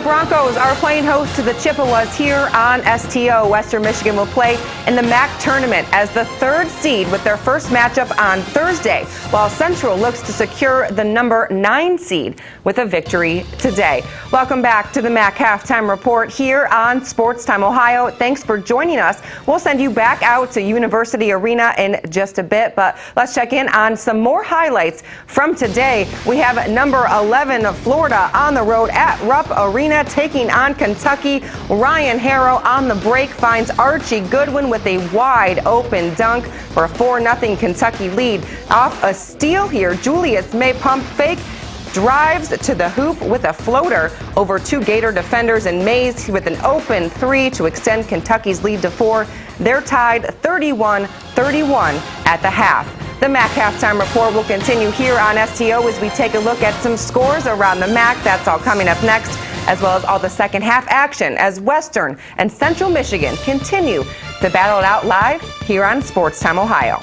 Broncos are playing host to the Chippewas here on STO. Western Michigan will play in the MAC tournament as the third seed with their first matchup on Thursday, while Central looks to secure the number 9 seed with a victory today. Welcome back to the MAC Halftime Report here on Sports Time Ohio. Thanks for joining us. We'll send you back out to University Arena in just a bit, but let's check in on some more highlights from today. We have number 11 of Florida on the road at Rupp Arena taking on Kentucky. Ryan Harrow on the break finds Archie Goodwin with a wide open dunk for a 4-0 Kentucky lead. Off a steal here, Julius May pump fake, drives to the hoop with a floater over 2 Gator defenders, and Mays with an open 3 to extend Kentucky's lead to 4. They're tied 31-31 at the half. The MAC Halftime Report will continue here on STO as we take a look at some scores around the MAC. That's all coming up next, as well as all the second half action as Western and Central Michigan continue to battle it out live here on Sports Time Ohio.